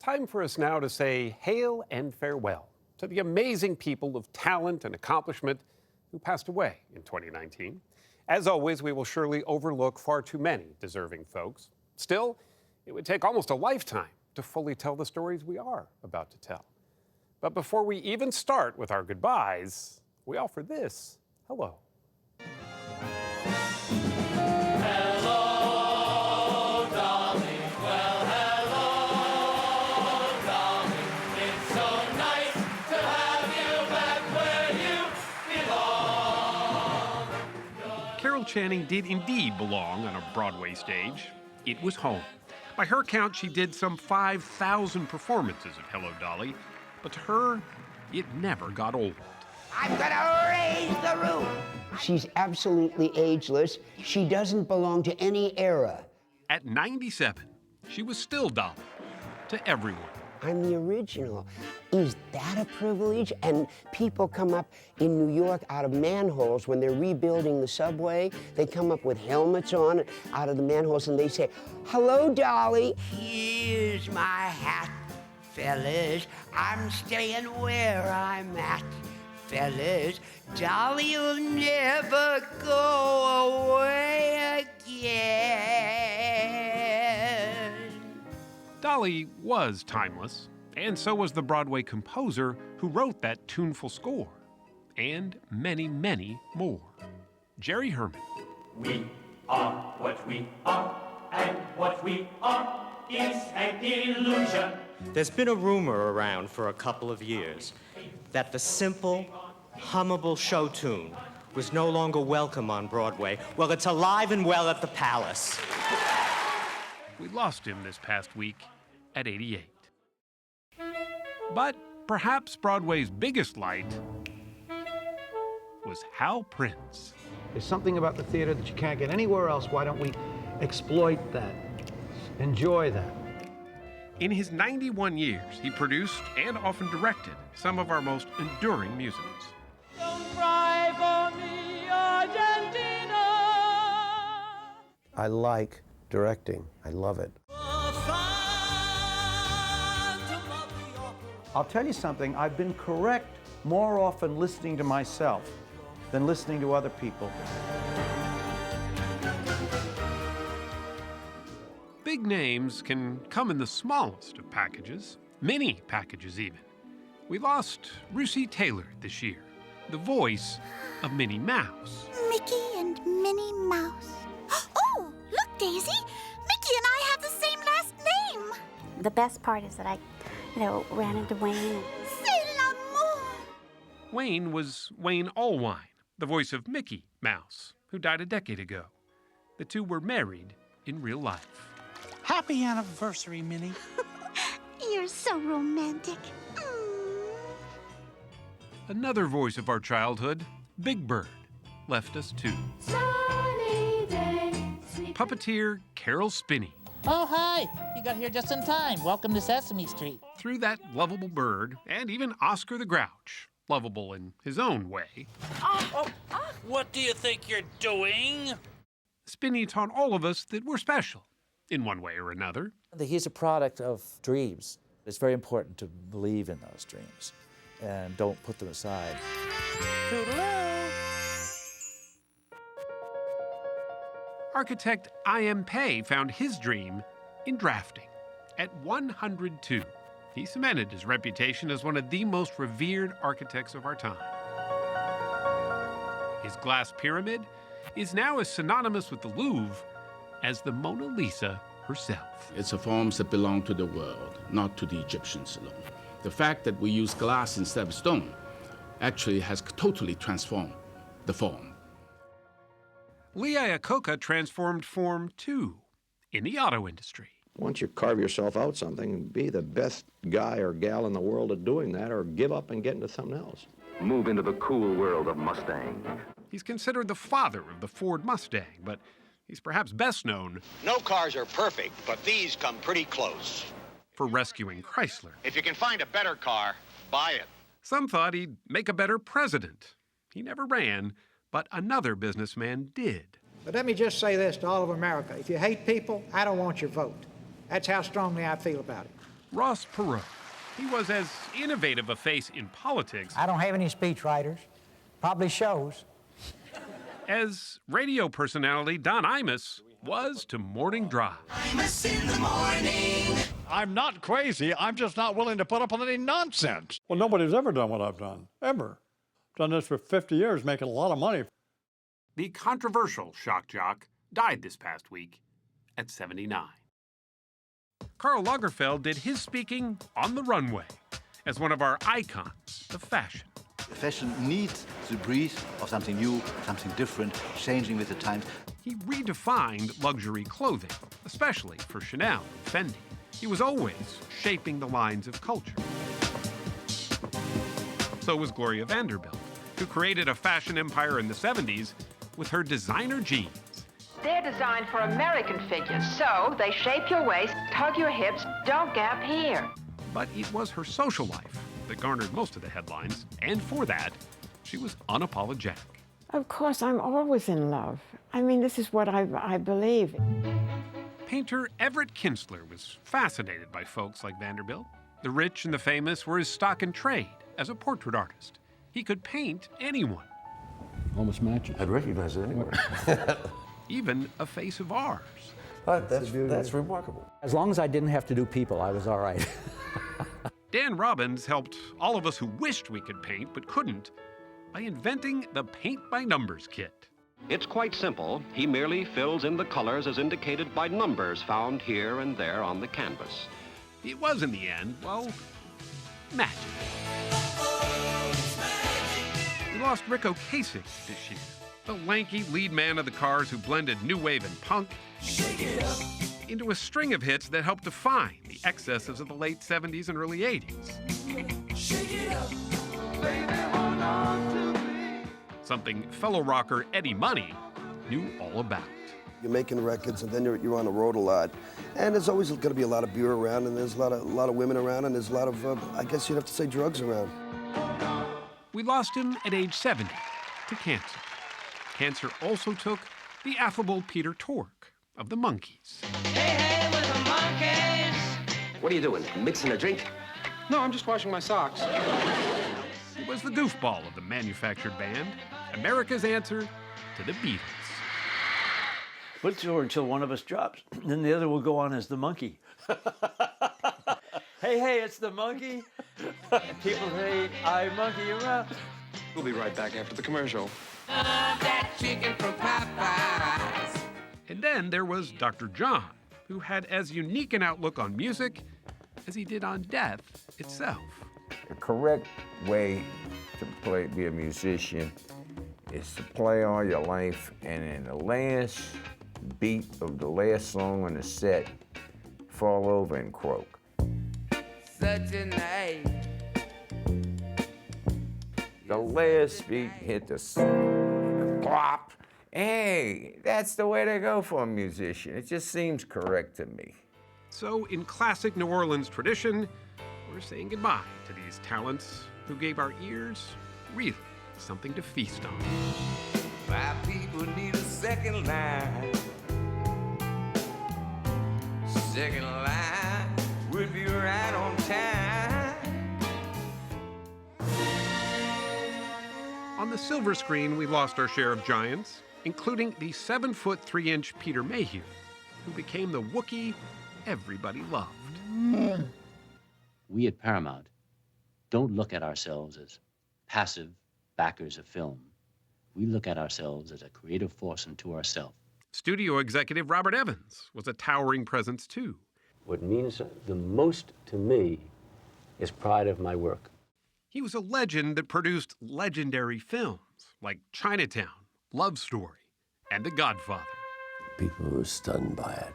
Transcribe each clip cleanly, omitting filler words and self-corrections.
Time for us now to say hail and farewell to the amazing people of talent and accomplishment who passed away in 2019. As always, we will surely overlook far too many deserving folks. Still, it would take almost a lifetime to fully tell the stories we are about to tell. But before we even start with our goodbyes, we offer this hello. Channing did indeed belong on a Broadway stage. It was home. By her count, she did some 5,000 performances of Hello, Dolly, but to her, it never got old. I'm gonna raise the roof. She's absolutely ageless. She doesn't belong to any era. At 97, she was still Dolly to everyone. I'm the original. Is that a privilege? And people come up in New York out of manholes when they're rebuilding the subway. They come up with helmets on out of the manholes and they say, "Hello, Dolly." Here's my hat, fellas. I'm staying where I'm at, fellas. Dolly'll never go away again. Dolly was timeless, and so was the Broadway composer who wrote that tuneful score, and many, many more. Jerry Herman. We are what we are, and what we are is an illusion. There's been a rumor around for a couple of years that the simple, hummable show tune was no longer welcome on Broadway. Well, it's alive and well at the Palace. We lost him this past week at 88. But perhaps Broadway's biggest light was Hal Prince. There's something about the theater that you can't get anywhere else. Why don't we exploit that, enjoy that? In his 91 years, he produced and often directed some of our most enduring musicals. Don't cry for me, Argentina. I like directing. I love it. I'll tell you something, I've been correct more often listening to myself than listening to other people. Big names can come in the smallest of packages, mini packages even. We lost Russi Taylor this year, the voice of Minnie Mouse. Mickey and Minnie Mouse. Oh, look, Daisy! Mickey and I have the same last name. The best part is that I ran into Wayne. C'est l'amour. Wayne was Wayne Allwine, the voice of Mickey Mouse, who died a decade ago. The two were married in real life. Happy anniversary, Minnie. You're so romantic. Another voice of our childhood, Big Bird, left us too. Sunny day, Puppeteer Carol Spinney. Oh, hi. You got here just in time. Welcome to Sesame Street. Through that lovable bird, and even Oscar the Grouch, lovable in his own way. What do you think you're doing? Spinney taught all of us that we're special, in one way or another. He's a product of dreams. It's very important to believe in those dreams and don't put them aside. Toodaloo. Architect I.M. Pei found his dream in drafting. At 102, he cemented his reputation as one of the most revered architects of our time. His glass pyramid is now as synonymous with the Louvre as the Mona Lisa herself. It's a form that belong to the world, not to the Egyptians alone. The fact that we use glass instead of stone actually has totally transformed the form. Lee Iacocca transformed form, too, in the auto industry. Once you carve yourself out something, be the best guy or gal in the world at doing that, or give up and get into something else. Move into the cool world of Mustang. He's considered the father of the Ford Mustang, but he's perhaps best known... No cars are perfect, but these come pretty close. ...for rescuing Chrysler. If you can find a better car, buy it. Some thought he'd make a better president. He never ran, but another businessman did. But let me just say this to all of America. If you hate people, I don't want your vote. That's how strongly I feel about it. Ross Perot. He was as innovative a face in politics I don't have any speechwriters. Probably shows. as radio personality Don Imus was to Morning Drive. Imus in the morning. I'm not crazy. I'm just not willing to put up with any nonsense. Well, nobody's ever done what I've done, ever. Done this for 50 years, making a lot of money. The controversial shock jock died this past week at 79. Karl Lagerfeld did his speaking on the runway as one of our icons of fashion. Fashion needs the breeze of something new, something different, changing with the times. He redefined luxury clothing, especially for Chanel and Fendi. He was always shaping the lines of culture. So was Gloria Vanderbilt, who created a fashion empire in the 70s with her designer jeans. They're designed for American figures, so they shape your waist, hug your hips, don't gap here. But it was her social life that garnered most of the headlines, and for that, she was unapologetic. Of course, I'm always in love. I mean, this is what I believe. Painter Everett Kinsler was fascinated by folks like Vanderbilt. The rich and the famous were his stock in trade as a portrait artist. He could paint anyone. Almost matches. I'd recognize it anywhere. Even a face of ours. That's remarkable. As long as I didn't have to do people, I was all right. Dan Robbins helped all of us who wished we could paint but couldn't by inventing the paint-by-numbers kit. It's quite simple. He merely fills in the colors as indicated by numbers found here and there on the canvas. It was, in the end, well, magic. We lost Rick Ocasek this year, the lanky lead man of the Cars who blended new wave and punk into a string of hits that helped define the excesses of the late 70s and early 80s. Something fellow rocker Eddie Money knew all about. You're making records, and then you're on the road a lot, and there's always going to be a lot of beer around, and there's a lot of women around, and there's a lot of I guess you'd have to say drugs around. We lost him at age 70 to cancer. Cancer also took the affable Peter Tork of the Monkees. Hey, with the monkeys. What are you doing, mixing a drink? No, I'm just washing my socks. He was the goofball of the manufactured band, America's answer to the Beatles. Put it to her until one of us drops. Then the other will go on as the monkey. Hey, it's the monkey. People say, I monkey around. We'll be right back after the commercial. That chicken from Popeyes. And then there was Dr. John, who had as unique an outlook on music as he did on death itself. The correct way to be a musician is to play all your life, and in the last beat of the last song on the set, fall over and croak. Such a night. The last beat hit the plop. Hey, that's the way to go for a musician. It just seems correct to me. So in classic New Orleans tradition, we're saying goodbye to these talents who gave our ears really something to feast on. My people need a second line. Second line would be right on time. On the silver screen, we lost our share of giants, including the 7-foot 3-inch Peter Mayhew, who became the Wookiee everybody loved. We at Paramount don't look at ourselves as passive backers of film. We look at ourselves as a creative force unto ourselves. Studio executive Robert Evans was a towering presence too. What means the most to me is pride of my work. He was a legend that produced legendary films like Chinatown, Love Story, and The Godfather. People were stunned by it.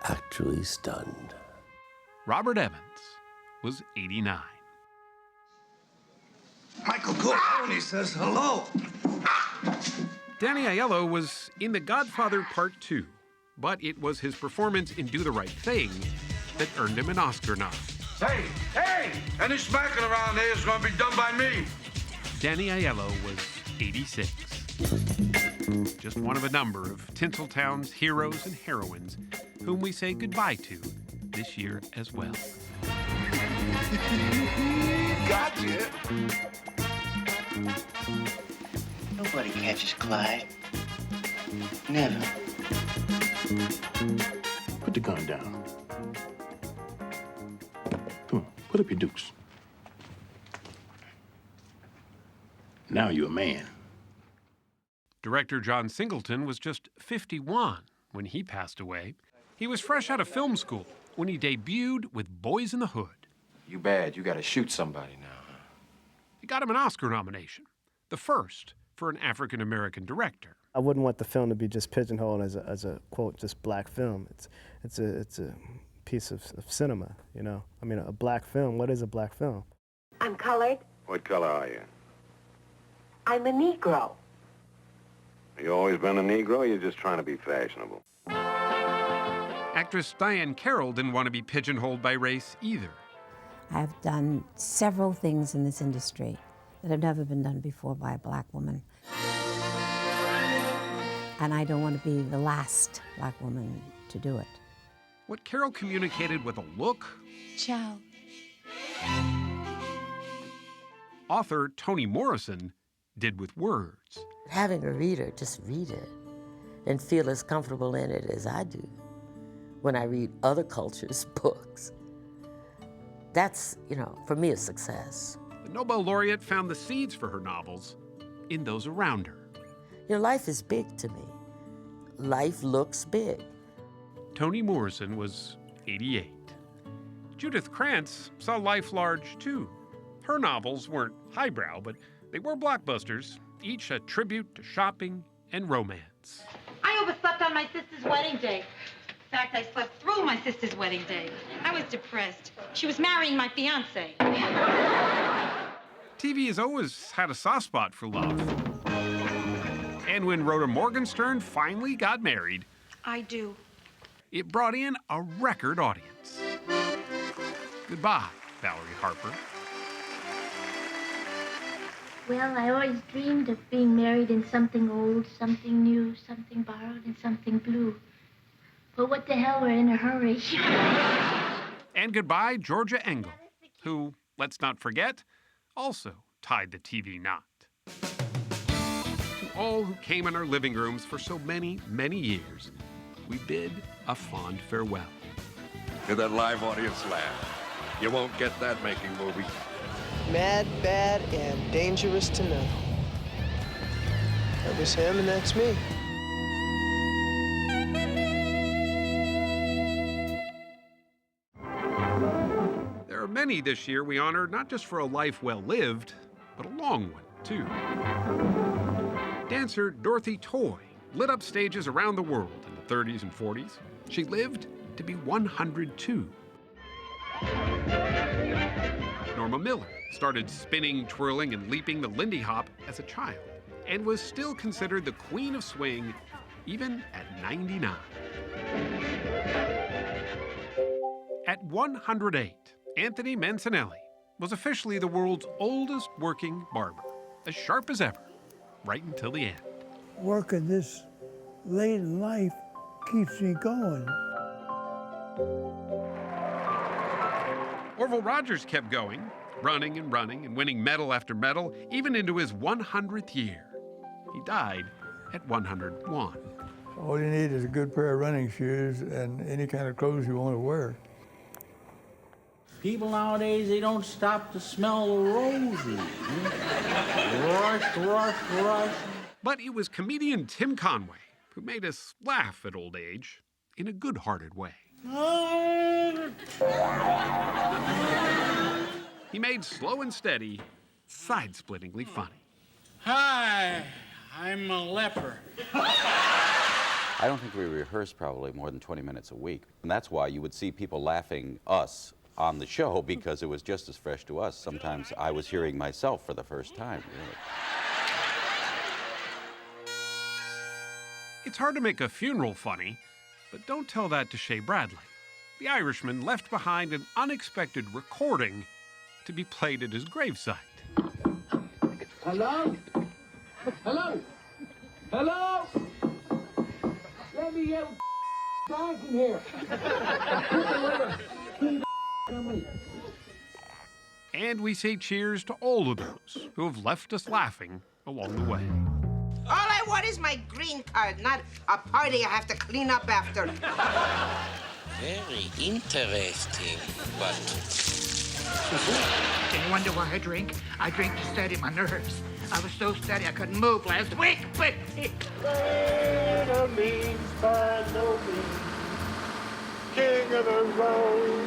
Actually stunned. Robert Evans was 89. Michael Cowan says hello. Danny Aiello was in The Godfather Part 2, but it was his performance in Do the Right Thing that earned him an Oscar nod. Hey! Any smacking around here is going to be done by me. Danny Aiello was 86. Just one of a number of Tinseltown's heroes and heroines whom we say goodbye to this year as well. Gotcha. Nobody catches Clyde. Never. Put the gun down. Come on, put up your dukes. Now you're a man. Director John Singleton was just 51 when he passed away. He was fresh out of film school when he debuted with Boys in the Hood. You bad, you gotta shoot somebody now, huh? It got him an Oscar nomination, the first for an African-American director. I wouldn't want the film to be just pigeonholed as a quote, just black film. It's a piece of cinema, you know? I mean, a black film, what is a black film? I'm colored. What color are you? I'm a Negro. You always been a Negro, or you're just trying to be fashionable? Actress Diane Carroll didn't want to be pigeonholed by race either. I've done several things in this industry that have never been done before by a black woman. And I don't want to be the last black woman to do it. What Carroll communicated with a look, Ciao. author Toni Morrison did with words. Having a reader just read it and feel as comfortable in it as I do when I read other cultures' books. That's, you know, for me, a success. The Nobel laureate found the seeds for her novels in those around her. You know, life is big to me. Life looks big. Toni Morrison was 88. Judith Krantz saw life large, too. Her novels weren't highbrow, but they were blockbusters, each a tribute to shopping and romance. I overslept on my sister's wedding day. In fact, I slept through my sister's wedding day. I was depressed. She was marrying my fiancé. TV has always had a soft spot for love. And when Rhoda Morgenstern finally got married, I do. it brought in a record audience. Goodbye, Valerie Harper. Well, I always dreamed of being married in something old, something new, something borrowed, and something blue. But what the hell, we're in a hurry. And goodbye, Georgia Engel, who, let's not forget, also tied the TV knot. To all who came in our living rooms for so many, many years, we bid a fond farewell. Hear that live audience laugh. You won't get that making movies. Mad, bad, and dangerous to know. That was him, and that's me. There are many this year we honor not just for a life well lived, but a long one, too. Dancer Dorothy Toy lit up stages around the world in the 30s and 40s. She lived to be 102. Norma Miller started spinning, twirling, and leaping the Lindy Hop as a child, and was still considered the queen of swing even at 99. At 108, Anthony Mancinelli was officially the world's oldest working barber, as sharp as ever, right until the end. Working this late in life keeps me going. Orville Rogers kept going, running and running and winning medal after medal, even into his 100th year. He died at 101. All you need is a good pair of running shoes and any kind of clothes you want to wear. People nowadays, they don't stop to smell the roses. Rush, rush, rush. But it was comedian Tim Conway who made us laugh at old age in a good-hearted way. He made Slow and Steady side-splittingly funny. Hi, I'm a leper. I don't think we rehearsed probably more than 20 minutes a week. And that's why you would see people laughing us on the show, because it was just as fresh to us. Sometimes I was hearing myself for the first time, really. It's hard to make a funeral funny, but don't tell that to Shea Bradley. The Irishman left behind an unexpected recording to be played at his gravesite. Hello? Hello? Hello? Let me get Die from here. And we say cheers to all of those who have left us laughing along the way. All I want is my green card, not a party I have to clean up after. Very interesting, but... Can you wonder why I drink? I drink to steady my nerves. I was so steady I couldn't move last week, but... Enemies by no means. King of the road.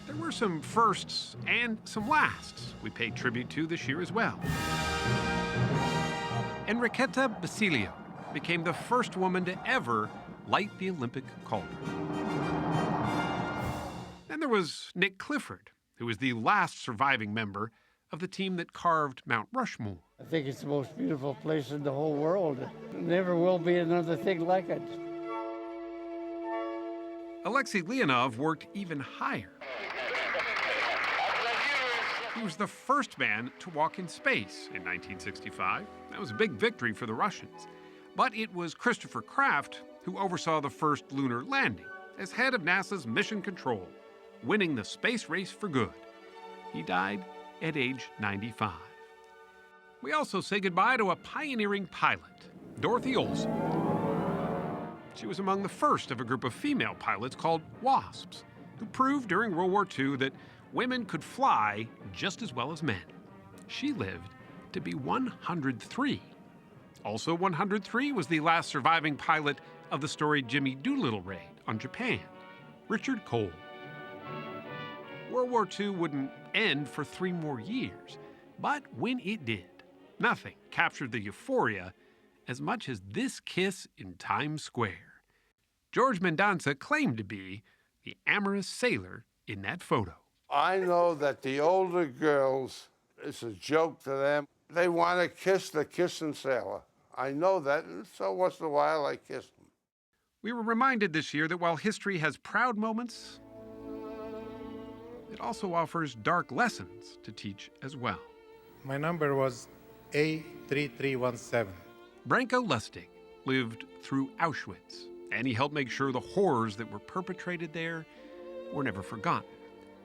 There were some firsts and some lasts we paid tribute to this year as well. Enriqueta Basilio became the first woman to ever light the Olympic cauldron. Then there was Nick Clifford, who was the last surviving member of the team that carved Mount Rushmore. I think it's the most beautiful place in the whole world. There never will be another thing like it. Alexei Leonov worked even higher. He was the first man to walk in space in 1965. That was a big victory for the Russians. But it was Christopher Kraft who oversaw the first lunar landing as head of NASA's mission control, winning the space race for good. He died at age 95. We also say goodbye to a pioneering pilot, Dorothy Olson. She was among the first of a group of female pilots called WASPs, who proved during World War II that women could fly just as well as men. She lived to be 103. Also 103 was the last surviving pilot of the storied Jimmy Doolittle raid on Japan, Richard Cole. World War II wouldn't end for 3 more years, but when it did, nothing captured the euphoria as much as this kiss in Times Square. George Mendanza claimed to be the amorous sailor in that photo. I know that the older girls, it's a joke to them. They want to kiss the kissing sailor. I know that, and so once in a while I kiss them. We were reminded this year that while history has proud moments, it also offers dark lessons to teach as well. My number was A3317. Branko Lustig lived through Auschwitz, and he helped make sure the horrors that were perpetrated there were never forgotten.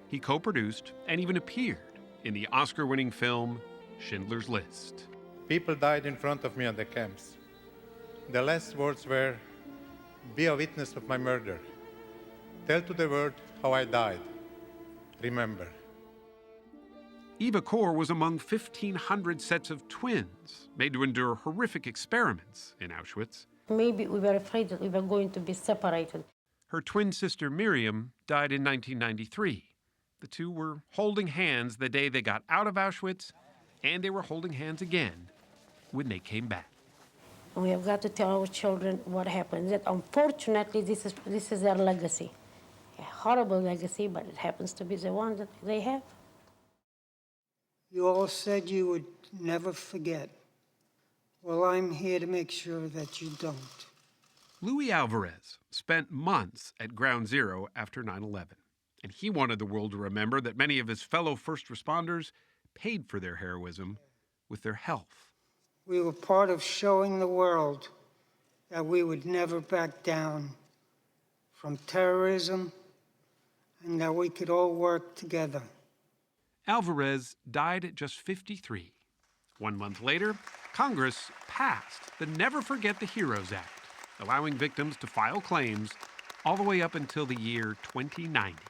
He co-produced and even appeared in the Oscar-winning film Schindler's List. People died in front of me on the camps. The last words were, "Be a witness of my murder. Tell to the world how I died. Remember." Eva Kor was among 1,500 sets of twins made to endure horrific experiments in Auschwitz. Maybe we were afraid that we were going to be separated. Her twin sister Miriam died in 1993. The two were holding hands the day they got out of Auschwitz, and they were holding hands again when they came back. We have got to tell our children what happened. That unfortunately, this is their legacy. A horrible legacy, but it happens to be the one that they have. You all said you would never forget. Well, I'm here to make sure that you don't. Luis Alvarez spent months at Ground Zero after 9/11, and he wanted the world to remember that many of his fellow first responders paid for their heroism with their health. We were part of showing the world that we would never back down from terrorism and that we could all work together. Alvarez died at just 53. 1 month later, Congress passed the Never Forget the Heroes Act, allowing victims to file claims all the way up until the year 2090.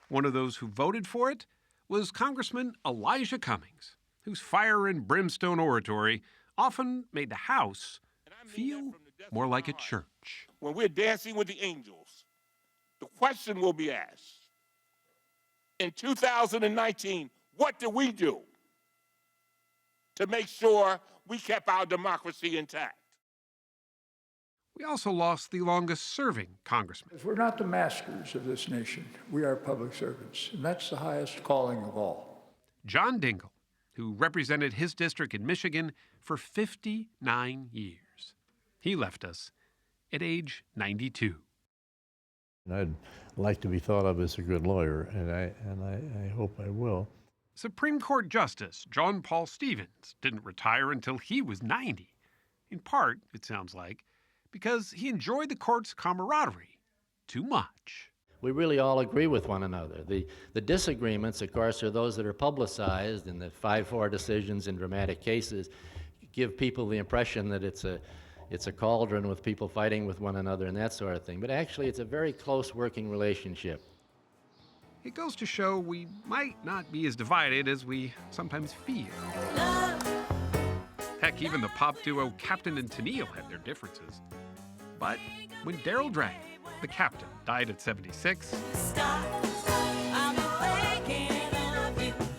One of those who voted for it was Congressman Elijah Cummings, whose fire and brimstone oratory often made the House feel more like a church. When we're dancing with the angels, the question will be asked, in 2019, what did we do to make sure we kept our democracy intact? We also lost the longest-serving congressman. We're not the masters of this nation. We are public servants, and that's the highest calling of all. John Dingell, who represented his district in Michigan for 59 years. He left us at age 92. I'd like to be thought of as a good lawyer, and I hope I will. Supreme Court Justice John Paul Stevens didn't retire until he was 90. In part, it sounds like, because he enjoyed the court's camaraderie too much. We really all agree with one another. The disagreements, of course, are those that are publicized, and the 5-4 decisions in dramatic cases give people the impression that it's a cauldron with people fighting with one another and that sort of thing. But actually, it's a very close working relationship. It goes to show we might not be as divided as we sometimes feel. Heck, even the pop duo Captain and Tennille had their differences. But when Daryl Drake, the captain, died at 76,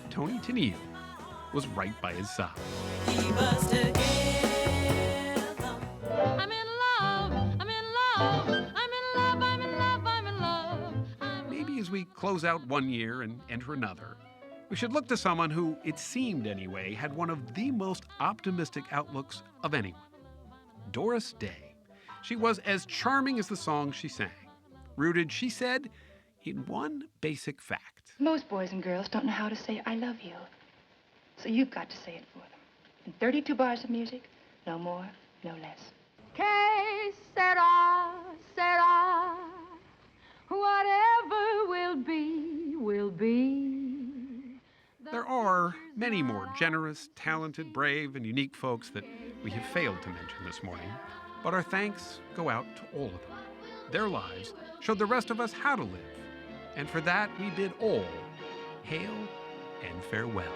Tony Tennille was right by his side. I'm in love, I'm in love, I'm in love, I'm in love, I'm in love. Maybe as we close out one year and enter another, we should look to someone who, it seemed anyway, had one of the most optimistic outlooks of anyone. Doris Day. She was as charming as the songs she sang, rooted, she said, in one basic fact. Most boys and girls don't know how to say I love you. So you've got to say it for them. In 32 bars of music, no more, no less. Que sera, sera. Whatever will be, will be. There are many more generous, talented, brave, and unique folks that we have failed to mention this morning. But our thanks go out to all of them. Their lives showed the rest of us how to live. And for that, we bid all hail and farewell.